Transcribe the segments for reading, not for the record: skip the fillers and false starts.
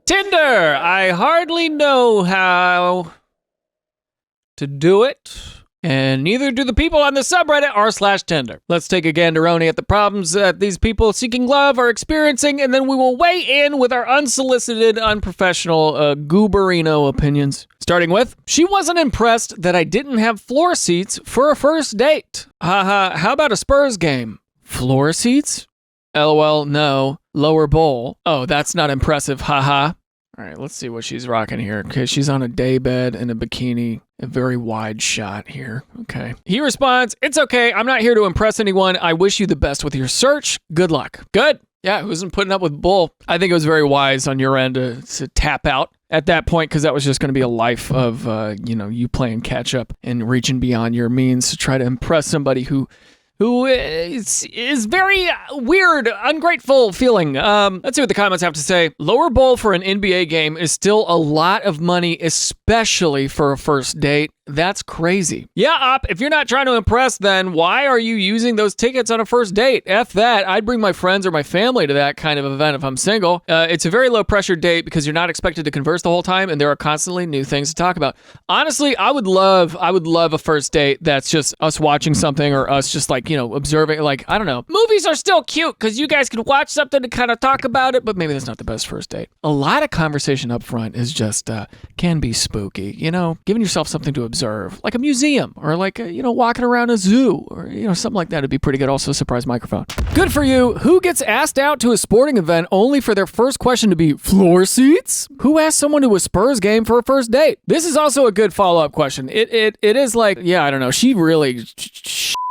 Tinder. I hardly know how to do it, and neither do the people on the subreddit r/Tinder. Let's take a ganderoni at the problems that these people seeking love are experiencing, and then we will weigh in with our unsolicited, unprofessional, gooberino opinions. Starting with, she wasn't impressed that I didn't have floor seats for a first date. Haha, how about a Spurs game? Floor seats? LOL, no. Lower bowl. Oh, that's not impressive, haha. All right, let's see what she's rocking here. Okay, she's on a daybed in a bikini. A very wide shot here. Okay. He responds, it's okay. I'm not here to impress anyone. I wish you the best with your search. Good luck. Good. Yeah, who wasn't putting up with bull. I think it was very wise on your end to tap out at that point, because that was just going to be a life of, you playing catch up and reaching beyond your means to try to impress somebody who is very weird, ungrateful feeling. Let's see what the comments have to say. Lower bowl for an NBA game is still a lot of money, especially for a first date. That's crazy. Yeah, Op, if you're not trying to impress, then why are you using those tickets on a first date? F that. I'd bring my friends or my family to that kind of event if I'm single. It's a very low pressure date because you're not expected to converse the whole time, and there are constantly new things to talk about. Honestly, I would love a first date that's just us watching something, or us just observing, I don't know. Movies are still cute because you guys can watch something to kind of talk about it, but maybe that's not the best first date. A lot of conversation up front is just, can be spooky, giving yourself something to observe, like a museum, or walking around a zoo, or something like that would be pretty good. Also, surprise microphone. Good for you. Who gets asked out to a sporting event only for their first question to be floor seats? Who asked someone to a Spurs game for a first date? This is also a good follow-up question. It is like, yeah, I don't know. She really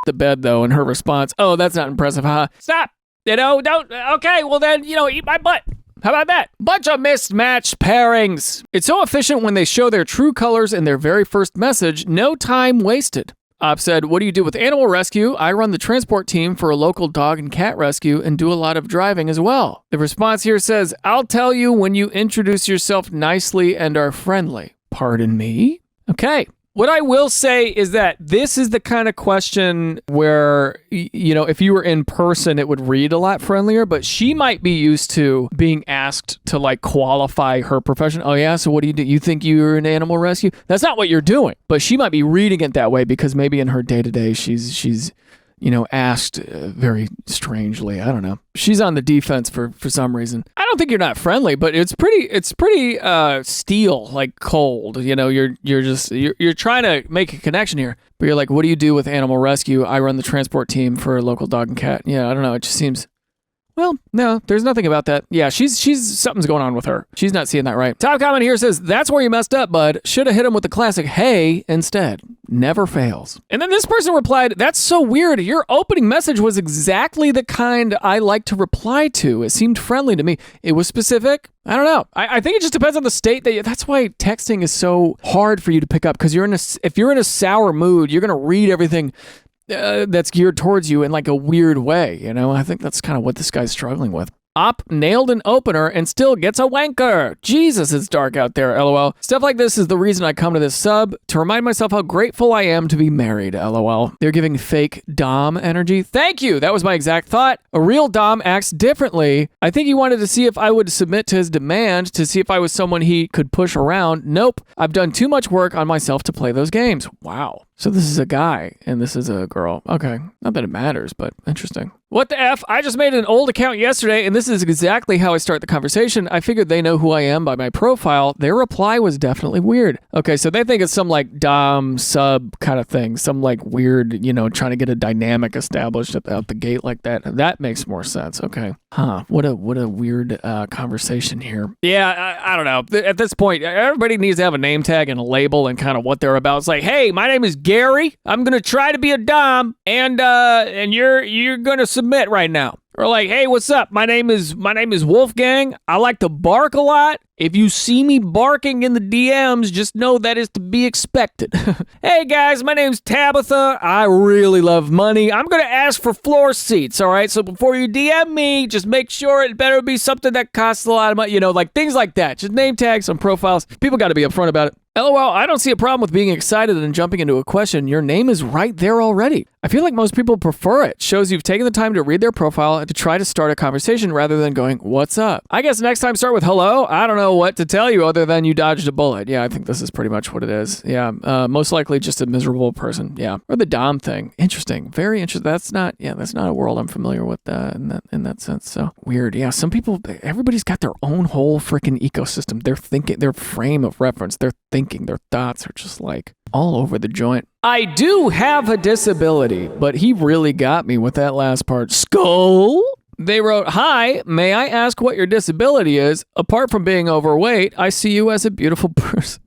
the bed though, and her response, oh, that's not impressive, huh? Stop. Don't. Okay, well then, eat my butt. How about that? Bunch of mismatched pairings. It's so efficient when they show their true colors in their very first message. No time wasted. Op said, what do you do with animal rescue? I run the transport team for a local dog and cat rescue and do a lot of driving as well. The response here says, I'll tell you when you introduce yourself nicely and are friendly. Pardon me? Okay. What I will say is that this is the kind of question where, if you were in person, it would read a lot friendlier, but she might be used to being asked to qualify her profession. Oh yeah, so what do? You think you're an animal rescue? That's not what you're doing, but she might be reading it that way because maybe in her day-to-day she's asked very strangely. I don't know. She's on the defense for some reason. I don't think you're not friendly, but it's pretty steel, cold. You're trying to make a connection here, but you're like, what do you do with animal rescue? I run the transport team for a local dog and cat. Yeah, I don't know. It just seems, well, no, there's nothing about that. Yeah, she's something's going on with her. She's not seeing that right. Top comment here says, that's where you messed up, bud. Should have hit him with the classic hey instead. Never fails. And then this person replied, that's so weird. Your opening message was exactly the kind I like to reply to. It seemed friendly to me. It was specific. I don't know. I think it just depends on the state that's why texting is so hard for you to pick up, because if you're in a sour mood, you're going to read everything that's geared towards you in a weird way. I think that's kind of what this guy's struggling with. Op nailed an opener and still gets a wanker. Jesus, it's dark out there, LOL. Stuff like this is the reason I come to this sub, to remind myself how grateful I am to be married, LOL. They're giving fake Dom energy. Thank you. That was my exact thought. A real Dom acts differently. I think he wanted to see if I would submit to his demand, to see if I was someone he could push around. Nope. I've done too much work on myself to play those games. Wow. So this is a guy and this is a girl. Okay. Not that it matters, but interesting. What the F? I just made an old account yesterday, and this is exactly how I start the conversation. I figured they know who I am by my profile. Their reply was definitely weird. Okay, so they think it's some Dom sub kind of thing. Some weird, trying to get a dynamic established out the gate like that. That makes more sense. Okay. Huh. What a weird conversation here. Yeah, I don't know. At this point, everybody needs to have a name tag and a label and kind of what they're about. It's like, hey, my name is Gary. I'm going to try to be a Dom, and you're going to submit right now. Or hey, what's up? My name is Wolfgang. I like to bark a lot. If you see me barking in the DMs, just know that is to be expected. Hey guys, my name's Tabitha. I really love money. I'm going to ask for floor seats, all right? So before you DM me, just make sure it better be something that costs a lot of money. Things like that. Just name tags on profiles. People got to be upfront about it. LOL, I don't see a problem with being excited and jumping into a question. Your name is right there already. I feel like most people prefer it. Shows you've taken the time to read their profile and to try to start a conversation rather than going, what's up? I guess next time start with hello. I don't know what to tell you other than you dodged a bullet. Yeah, I think this is pretty much what it is. Yeah, most likely just a miserable person. Yeah, or the Dom thing. Interesting. Very interesting. That's not a world I'm familiar with in that sense. So weird. Yeah, some people, everybody's got their own whole freaking ecosystem. They're thinking, their frame of reference, their thinking, their thoughts are just like all over the joint. I do have a disability, but he really got me with that last part. Skull? They wrote, hi, may I ask what your disability is? Apart from being overweight, I see you as a beautiful person.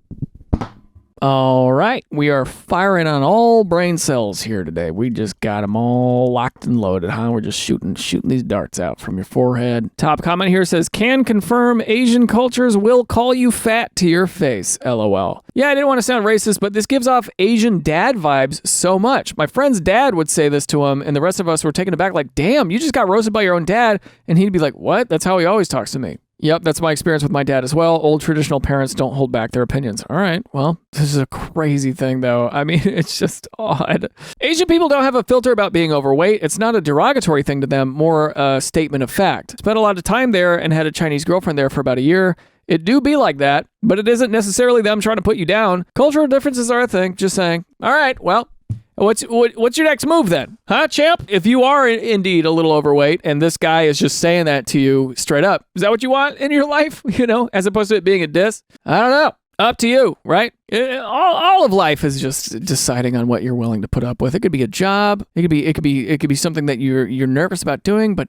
All right, we are firing on all brain cells here today. We just got them all locked and loaded, huh? We're just shooting these darts out from your forehead. Top comment here says, can confirm Asian cultures will call you fat to your face, LOL. Yeah, I didn't want to sound racist, but this gives off Asian dad vibes so much. My friend's dad would say this to him, and the rest of us were taken aback like, damn, you just got roasted by your own dad. And he'd be like, what? That's how he always talks to me. Yep, that's my experience with my dad as well. Old traditional parents don't hold back their opinions. All right, well, this is a crazy thing, though. I mean, it's just odd. Asian people don't have a filter about being overweight. It's not a derogatory thing to them, more a statement of fact. Spent a lot of time there and had a Chinese girlfriend there for about a year. It do be like that, but it isn't necessarily them trying to put you down. Cultural differences are a thing, just saying. All right, well, what's your next move then? Huh, champ? If you are indeed a little overweight and this guy is just saying that to you straight up, is that what you want in your life? You know, as opposed to it being a diss? I don't know. Up to you, right? All of life is just deciding on what you're willing to put up with. It could be a job. It could be something that you're nervous about doing, but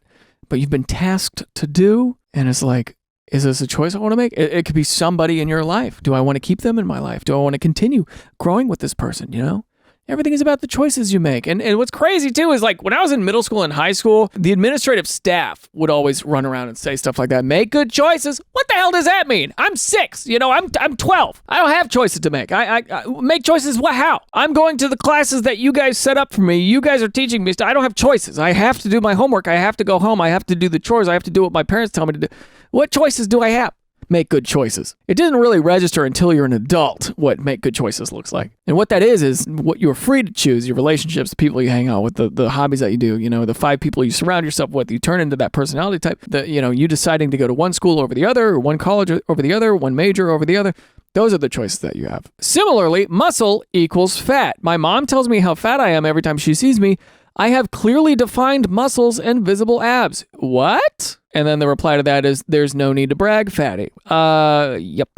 you've been tasked to do, and it's like, is this a choice I want to make? It could be somebody in your life. Do I want to keep them in my life? Do I want to continue growing with this person, you know? Everything is about the choices you make. And what's crazy too is like when I was in middle school and high school, the administrative staff would always run around and say stuff like that. Make good choices. What the hell does that mean? I'm 6, you know, I'm 12. I don't have choices to make. I make choices. What? How? I'm going to the classes that you guys set up for me. You guys are teaching me stuff. I don't have choices. I have to do my homework. I have to go home. I have to do the chores. I have to do what my parents tell me to do. What choices do I have? Make good choices. It doesn't really register until you're an adult what make good choices looks like. And what that is what you're free to choose, your relationships, the people you hang out with, the hobbies that you do, you know, the 5 people you surround yourself with, you turn into that personality type, you deciding to go to one school over the other, or one college over the other, one major over the other. Those are the choices that you have. Similarly, muscle equals fat. My mom tells me how fat I am every time she sees me. I have clearly defined muscles and visible abs. What? And then the reply to that is, there's no need to brag, fatty. Yep.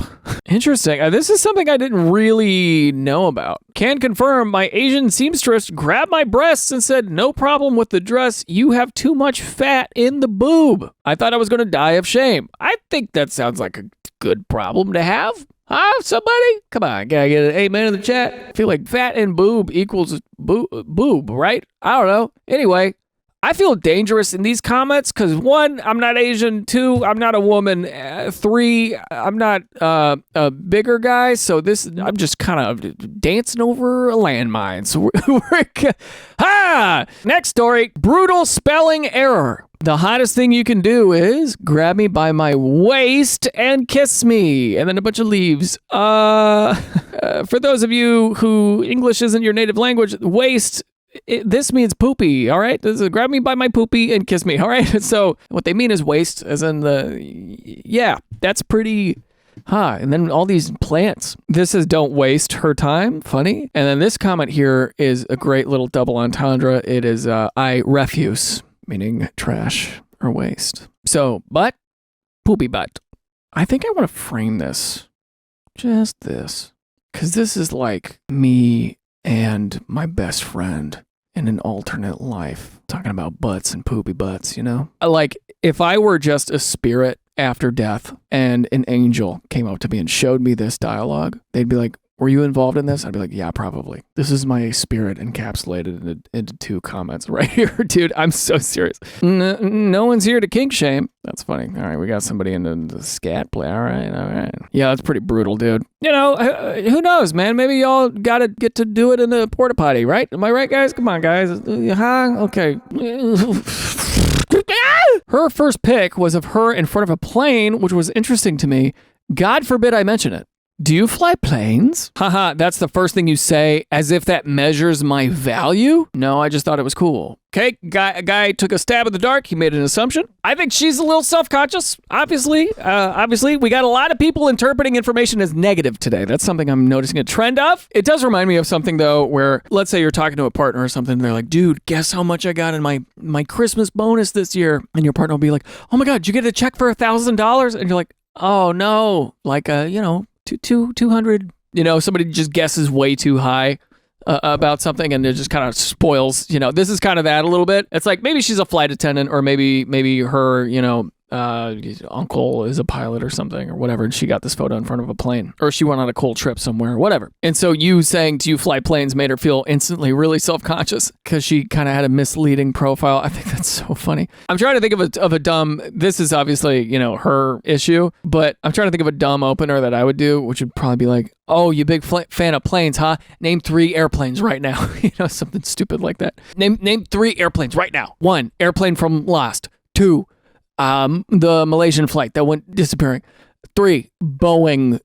Interesting. This is something I didn't really know about. Can confirm my Asian seamstress grabbed my breasts and said, no problem with the dress. You have too much fat in the boob. I thought I was going to die of shame. I think that sounds like a good problem to have. Huh? Somebody? Come on, can I get an amen in the chat? I feel like fat and boob equals boob, right? I don't know. Anyway, I feel dangerous in these comments because 1, I'm not Asian. 2, I'm not a woman. 3, I'm not a bigger guy. So I'm just kind of dancing over a landmine. So next story, brutal spelling error. The hottest thing you can do is grab me by my waist and kiss me. And then a bunch of leaves. For those of you who English isn't your native language, waist, this means poopy, all right? This is grab me by my poopy and kiss me, all right? So what they mean is waist, as in that's pretty... And then all these plants. This is don't waste her time. Funny. And then this comment here is a great little double entendre. It is I refuse, meaning trash or waste. So, butt, poopy butt. I think I want to frame this. Just this. Because this is like me and my best friend in an alternate life. Talking about butts and poopy butts, you know? Like, if I were just a spirit after death and an angel came up to me and showed me this dialogue, they'd be like, were you involved in this? I'd be like, yeah, probably. This is my spirit encapsulated into 2 comments right here. Dude, I'm so serious. No one's here to kink shame. That's funny. All right, we got somebody in the scat play. All right. Yeah, that's pretty brutal, dude. You know, who knows, man? Maybe y'all gotta get to do it in the porta potty, right? Am I right, guys? Come on, guys. Huh? Okay. Her first pic was of her in front of a plane, which was interesting to me. God forbid I mention it. Do you fly planes? Haha, that's the first thing you say, as if that measures my value? No, I just thought it was cool. Okay, a guy took a stab in the dark. He made an assumption. I think she's a little self-conscious. Obviously, we got a lot of people interpreting information as negative today. That's something I'm noticing a trend of. It does remind me of something, though, where let's say you're talking to a partner or something, and they're like, dude, guess how much I got in my Christmas bonus this year? And your partner will be like, oh my God, did you get a check for $1,000? And you're like, oh no, like, 200, somebody just guesses way too high about something, and it just kind of spoils, this is kind of that a little bit. It's like, maybe she's a flight attendant, or maybe her, uncle is a pilot or something or whatever, and she got this photo in front of a plane, or she went on a cool trip somewhere or whatever. And so you saying, do you fly planes, made her feel instantly really self-conscious because she kind of had a misleading profile. I think that's so funny. I'm trying to think of a dumb, this is obviously, her issue, but I'm trying to think of a dumb opener that I would do, which would probably be like, oh, you big fan of planes, huh? Name 3 airplanes right now. Something stupid like that. Name 3 airplanes right now. 1, airplane from Lost. 2, the Malaysian flight that went disappearing. 3, Boeing,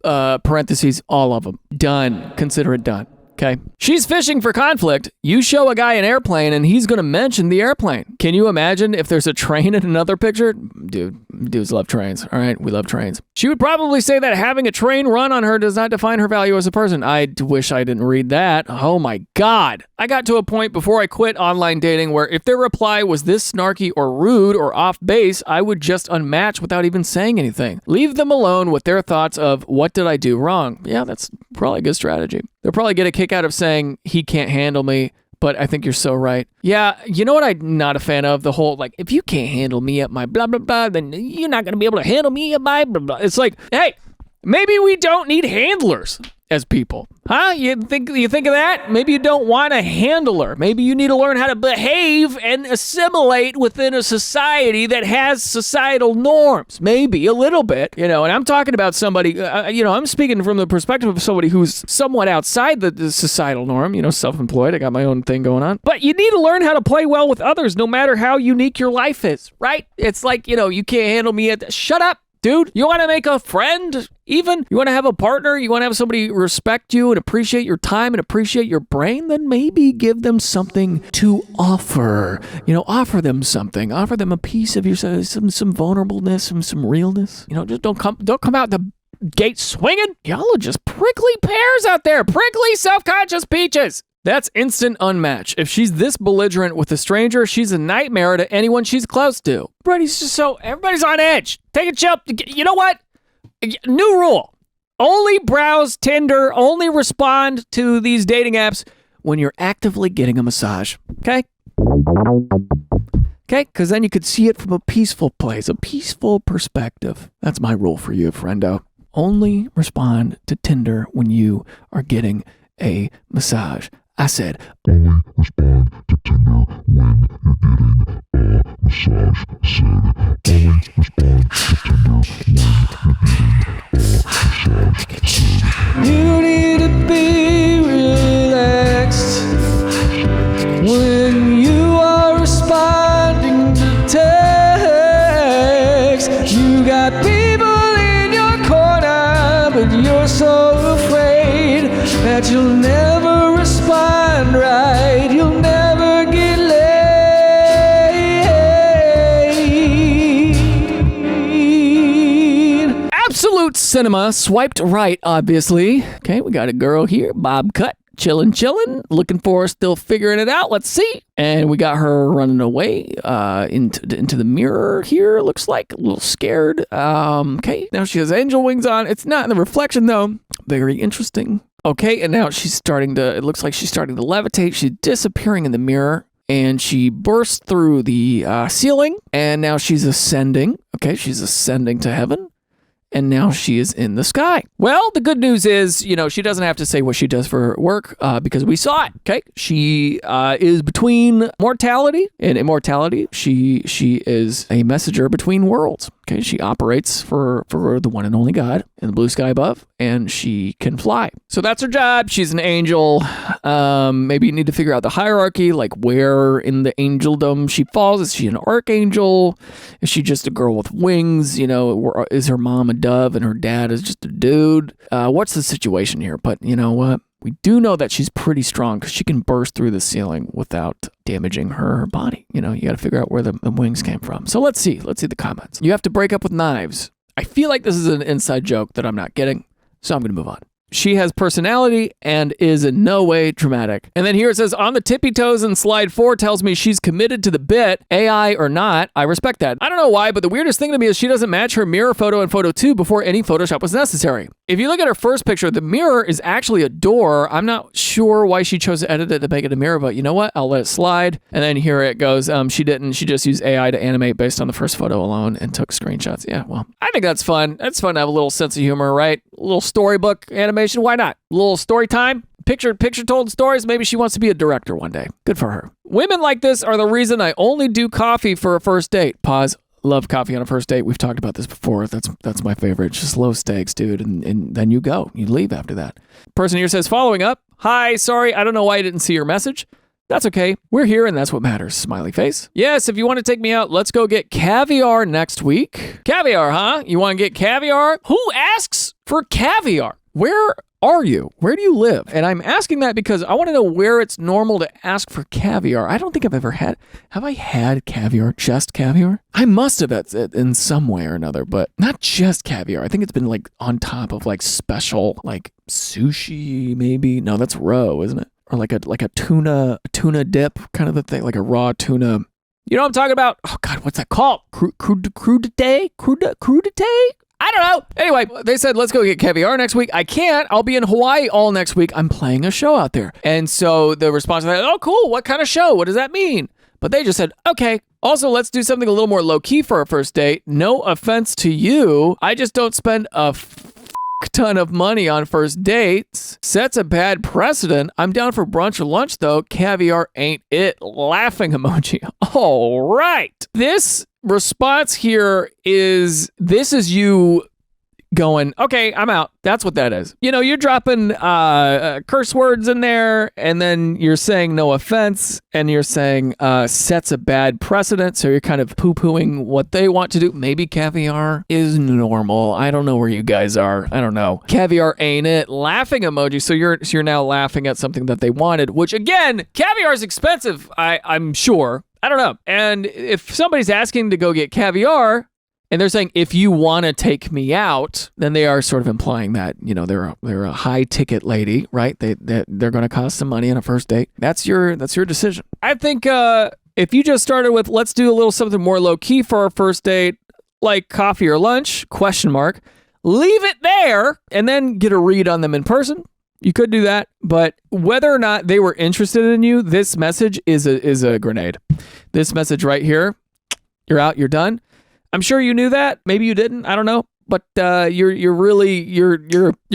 parentheses, all of them. Done. Consider it done. Okay. She's fishing for conflict. You show a guy an airplane and he's going to mention the airplane. Can you imagine if there's a train in another picture? Dudes love trains. All right. We love trains. She would probably say that having a train run on her does not define her value as a person. I wish I didn't read that. Oh my God. I got to a point before I quit online dating where if their reply was this snarky or rude or off base, I would just unmatch without even saying anything. Leave them alone with their thoughts of what did I do wrong? Yeah, that's probably a good strategy. They'll probably get a kick out of saying he can't handle me, but I think you're so right. Yeah, you know what I'm not a fan of? The whole, like, if you can't handle me at my blah, blah, blah, then you're not going to be able to handle me at my blah, blah. It's like, hey, maybe we don't need handlers as people. Huh? You think of that? Maybe you don't want a handler. Maybe you need to learn how to behave and assimilate within a society that has societal norms. Maybe a little bit, and I'm talking about somebody, I'm speaking from the perspective of somebody who's somewhat outside the societal norm, self-employed. I got my own thing going on. But you need to learn how to play well with others no matter how unique your life is, right? It's like, you can't handle me shut up. Dude, you want to make a friend even? You want to have a partner? You want to have somebody respect you and appreciate your time and appreciate your brain? Then maybe give them something to offer. Offer them something. Offer them a piece of yourself, some vulnerableness, some realness. Just don't come out the gate swinging. Y'all are just prickly pears out there. Prickly, self-conscious peaches. That's instant unmatch. If she's this belligerent with a stranger, she's a nightmare to anyone she's close to. Everybody's on edge. Take a chill. You know what? New rule. Only browse Tinder, only respond to these dating apps when you're actively getting a massage. Okay? Okay? Because then you could see it from a peaceful place, a peaceful perspective. That's my rule for you, friendo. Only respond to Tinder when you are getting a massage. I said, only respond to Tinder when you're getting a massage. I said, only respond to Tinder when you're getting a massage. You need to be relaxed when you are responding to text. You got people in your corner, but you're so afraid that you'll never respond right. You'll never get laid. Absolute cinema swiped right, obviously. Okay, we got a girl here, bob cut, chillin', looking for her, still figuring it out. Let's see. And we got her running away into the mirror here, looks like, a little scared. Okay, now she has angel wings on. It's not in the reflection, though. Very interesting. Okay, and now it looks like she's starting to levitate. She's disappearing in the mirror, and she bursts through the ceiling, and now she's ascending. Okay, she's ascending to heaven, and now she is in the sky. Well, the good news is, she doesn't have to say what she does for work because we saw it. Okay, she is between mortality and immortality. She is a messenger between worlds. Okay, she operates for the one and only God in the blue sky above, and she can fly. So that's her job. She's an angel. Maybe you need to figure out the hierarchy, like where in the angeldom she falls. Is she an archangel? Is she just a girl with wings? Is her mom a dove and her dad is just a dude? What's the situation here? But you know what? We do know that she's pretty strong because she can burst through the ceiling without damaging her body. You got to figure out where the wings came from. So let's see the comments. You have to break up with knives. I feel like this is an inside joke that I'm not getting, so I'm going to move on. She has personality and is in no way dramatic. And then here it says, on the tippy toes in slide 4 tells me she's committed to the bit, AI or not. I respect that. I don't know why, but the weirdest thing to me is she doesn't match her mirror photo in photo 2 before any Photoshop was necessary. If you look at her first picture, the mirror is actually a door. I'm not sure why she chose to edit it to make it a mirror, but you know what? I'll let it slide. And then here it goes. She just used AI to animate based on the first photo alone and took screenshots. Yeah, well, I think that's fun. It's fun to have a little sense of humor, right? A little storybook animation. Why not? A little story time. Picture told stories. Maybe she wants to be a director one day. Good for her. Women like this are the reason I only do coffee for a first date. Pause. Love coffee on a first date. We've talked about this before. That's my favorite. Just low stakes, dude. And then you go. You leave after that. Person here says, following up. Hi, sorry. I don't know why I didn't see your message. That's okay. We're here and that's what matters. Smiley face. Yes, if you want to take me out, let's go get caviar next week. Caviar, huh? You want to get caviar? Who asks for caviar? Where are you? Where do you live? And I'm asking that because I want to know where it's normal to ask for caviar. I don't think I've ever had. Have I had caviar? Just caviar? I must have in some way or another, but not just caviar. I think it's been like on top of like special like sushi maybe. No, that's roe, isn't it? Or like a tuna dip kind of a thing, like a raw tuna. You know what I'm talking about? Oh God, what's that called? Crudité? I don't know. Anyway, they said, let's go get caviar next week. I can't. I'll be in Hawaii all next week. I'm playing a show out there. And so the response was, oh, cool. What kind of show? What does that mean? But they just said, okay. Also, let's do something a little more low-key for our first date. No offense to you. I just don't spend a ton of money on first dates. Sets a bad precedent. I'm down for brunch or lunch, though. Caviar ain't it. Laughing emoji. All right. This response here is, this is you going, okay, I'm out. That's what that is. You're dropping curse words in there, and then you're saying no offense, and you're saying sets a bad precedent, so you're kind of poo-pooing what they want to do. Maybe caviar is normal. I don't know where you guys are. I don't know. Caviar ain't it. Laughing emoji, so you're now laughing at something that they wanted, which again, caviar is expensive, I'm sure. I don't know. And if somebody's asking to go get caviar, and they're saying, if you want to take me out, then they are sort of implying that, they're a high ticket lady, right? They're going to cost some money on a first date. That's your decision. I think if you just started with, let's do a little something more low key for our first date, like coffee or lunch, ? Leave it there and then get a read on them in person. You could do that, but whether or not they were interested in you, this message is a grenade. This message right here, you're out, you're done. I'm sure you knew that. Maybe you didn't. I don't know. But you're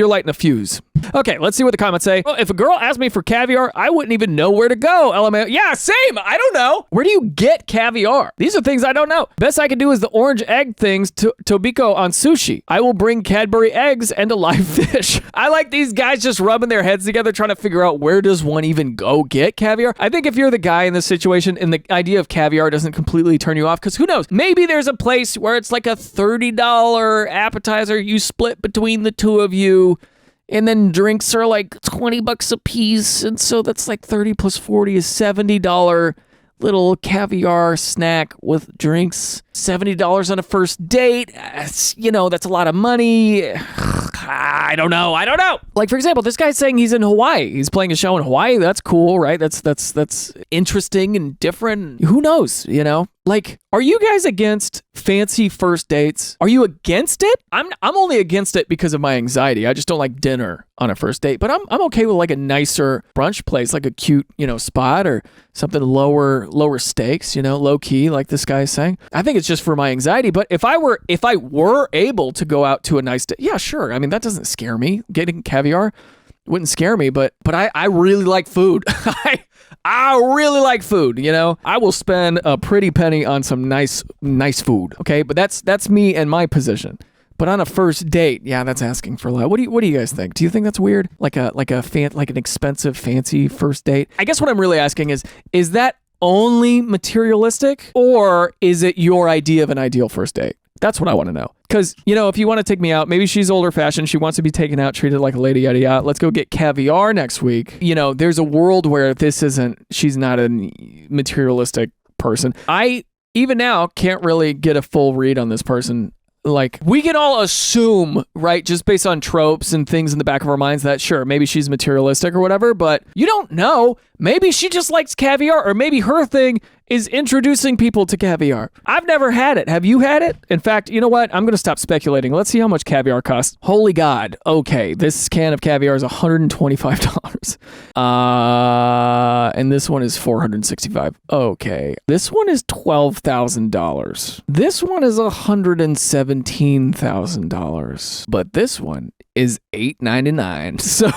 lighting a fuse. Okay, let's see what the comments say. Well, if a girl asked me for caviar, I wouldn't even know where to go. LMAO. Yeah, same. I don't know. Where do you get caviar? These are things I don't know. Best I can do is the orange egg things, Tobiko on sushi. I will bring Cadbury eggs and a live fish. I like these guys just rubbing their heads together trying to figure out where does one even go get caviar. I think if you're the guy in this situation and the idea of caviar doesn't completely turn you off, because who knows? Maybe there's a place where it's like a $30 appetizer you split between the two of you. And then drinks are like $20 a piece. And so that's like 30 plus 40 is $70 little caviar snack with drinks. $70 on a first date. That's a lot of money. I don't know. Like, for example, this guy's saying he's in Hawaii. He's playing a show in Hawaii. That's cool, right? That's interesting and different. Who knows, Like, are you guys against fancy first dates? Are you against it? I'm only against it because of my anxiety. I just don't like dinner on a first date, but I'm okay with like a nicer brunch place, like a cute, spot or something lower stakes, low key, like this guy's saying. I think it's just for my anxiety, but if I were able to go out to a nice date, yeah, sure. I mean, that doesn't scare me. Getting caviar It wouldn't scare me, but I really like food. I really like food, you know? I will spend a pretty penny on some nice food, okay? But that's me and my position. But on a first date, yeah, that's asking for a lot. What do you guys think? Do you think that's weird? Like an expensive, fancy first date? I guess what I'm really asking is that only materialistic, or is it your idea of an ideal first date? That's what I want to know. Because, you know, if you want to take me out, maybe she's older fashioned, she wants to be taken out, treated like a lady, yada yada. Let's go get Caviar next week. You know, there's a world where she's not a materialistic person. I, even now, can't really get a full read on this person. Like, we can all assume, right, just based on tropes and things in the back of our minds that, sure, maybe she's materialistic or whatever, but you don't know. Maybe she just likes caviar, or maybe her thing is introducing people to caviar. I've never had it. Have you had it? In fact, you know what? I'm going to stop speculating. Let's see how much caviar costs. Holy God. Okay, this can of caviar is $125. And this one is $465. Okay, this one is $12,000. This one is $117,000. But this one is $899. So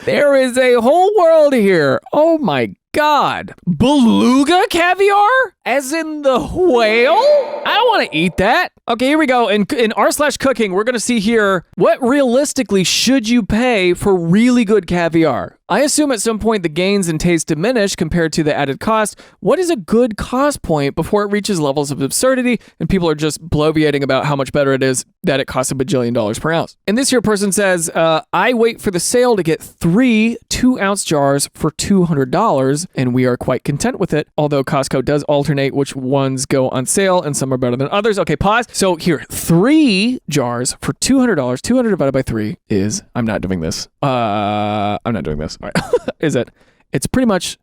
there is a whole world here. Oh my God. Beluga caviar? As in the whale? I don't want to eat that. Okay, here we go. In r/cooking, we're going to see here, what realistically should you pay for really good caviar? I assume at some point the gains in taste diminish compared to the added cost. What is a good cost point before it reaches levels of absurdity and people are just bloviating about how much better it is that it costs $1 bajillion per ounce? And this here person says, I wait for the sale to get 3 2-ounce jars for $200, and we are quite content with it, although Costco does alternate which ones go on sale, and some are better than others. Okay, pause. So here, 3 jars for $200. 200 divided by 3 is, I'm not doing this. All right. It's pretty much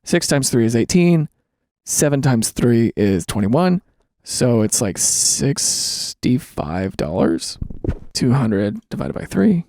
6 times 3 is 18. 7 times 3 is 21. So it's like $65. 200 divided by 3.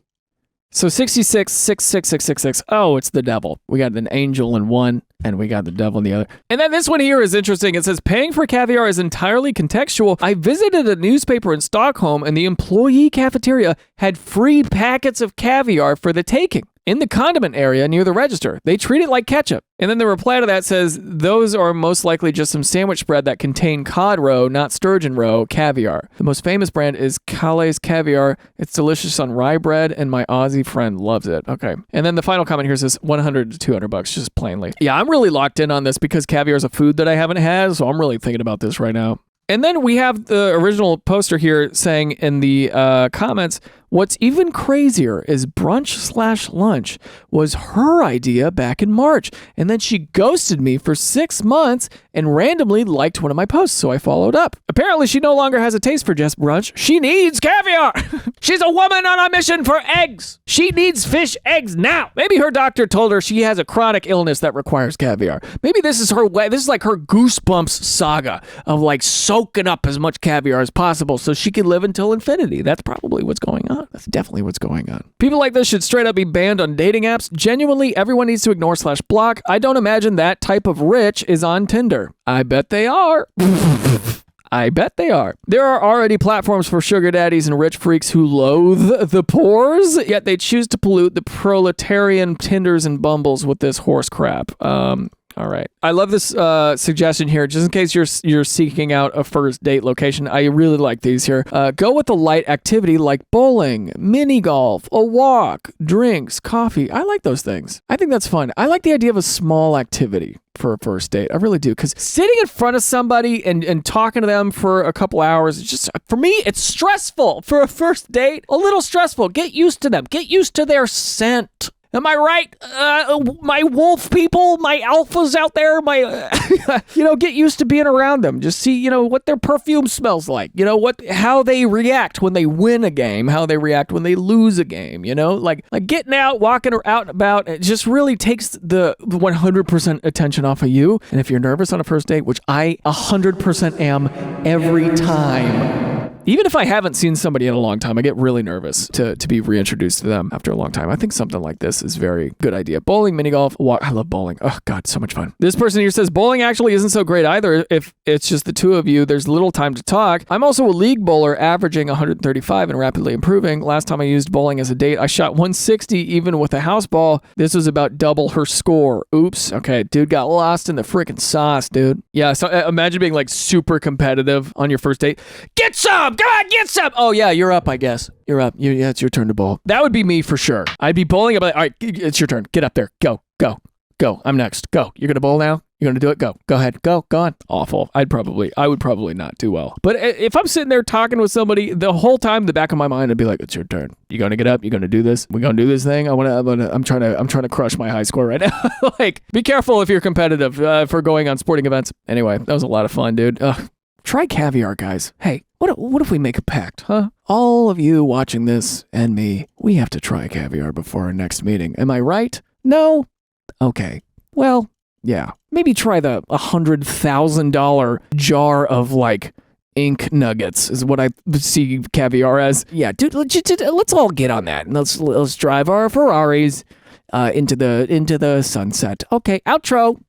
So 66, 66666. Oh, it's the devil. We got an angel in one, and we got the devil in the other. And then this one here is interesting. It says, paying for caviar is entirely contextual. I visited a newspaper in Stockholm, and the employee cafeteria had free packets of caviar for the taking in the condiment area near the register. They treat it like ketchup. And then the reply to that says, those are most likely just some sandwich bread that contain cod roe, not sturgeon roe, caviar. The most famous brand is Calais Caviar. It's delicious on rye bread, and my Aussie friend loves it. Okay. And then the final comment here says $100 to $200, just plainly. Yeah, I'm really locked in on this because caviar is a food that I haven't had, so I'm really thinking about this right now. And then we have the original poster here saying in the comments, what's even crazier is brunch/lunch was her idea back in March. And then she ghosted me for 6 months and randomly liked one of my posts, so I followed up. Apparently, she no longer has a taste for just brunch. She needs caviar. She's a woman on a mission for eggs. She needs fish eggs now. Maybe her doctor told her she has a chronic illness that requires caviar. Maybe this is her way. This is like her Goosebumps saga of like soaking up as much caviar as possible so she can live until infinity. That's probably what's going on. That's definitely what's going on. People like this should straight up be banned on dating apps. Genuinely, everyone needs to ignore/block. I don't imagine that type of rich is on Tinder. I bet they are. I bet they are. There are already platforms for sugar daddies and rich freaks who loathe the pores, yet they choose to pollute the proletarian Tinders and Bumbles with this horse crap. All right. I love this suggestion here, just in case you're seeking out a first date location. I really like these here. Go with a light activity like bowling, mini golf, a walk, drinks, coffee. I like those things. I think that's fun. I like the idea of a small activity for a first date. I really do. Because sitting in front of somebody and talking to them for a couple hours, it's just, for me, it's stressful. For a first date, a little stressful. Get used to them. Get used to their scent. Am I right? My wolf people, my alphas out there, get used to being around them. Just see, what their perfume smells like. How they react when they win a game, how they react when they lose a game, like getting out, walking out and about, it just really takes the 100% attention off of you. And if you're nervous on a first date, which I 100% am every time, Even if I haven't seen somebody in a long time, I get really nervous to be reintroduced to them after a long time. I think something like this is a very good idea. Bowling, mini golf, walk. I love bowling. Oh, God, so much fun. This person here says, bowling actually isn't so great either. If it's just the two of you, there's little time to talk. I'm also a league bowler, averaging 135 and rapidly improving. Last time I used bowling as a date, I shot 160 even with a house ball. This was about double her score. Oops. Okay, dude got lost in the freaking sauce, dude. Yeah, so imagine being like super competitive on your first date. Get some! Come on, get some! Oh yeah, you're up, I guess. You're up. Yeah, it's your turn to bowl. That would be me for sure. I'd be bowling. I'd be like, all right, it's your turn. Get up there. Go. I'm next. Go. You're gonna bowl now? You're gonna do it? Go ahead. Go on. Awful. I would probably not do well. But if I'm sitting there talking with somebody, the whole time in the back of my mind, I'd be like, it's your turn. You gonna get up? You gonna do this? We gonna do this thing? I'm trying to crush my high score right now. Like, be careful if you're competitive for going on sporting events. Anyway, that was a lot of fun, dude. Try Caviar, guys. Hey, what if we make a pact, huh? All of you watching this and me, we have to try Caviar before our next meeting. Am I right? No? Okay. Well, yeah. Maybe try the $100,000 jar of, like, ink nuggets is what I see Caviar as. Yeah, dude, let's all get on that. And let's drive our Ferraris into the sunset. Okay, outro.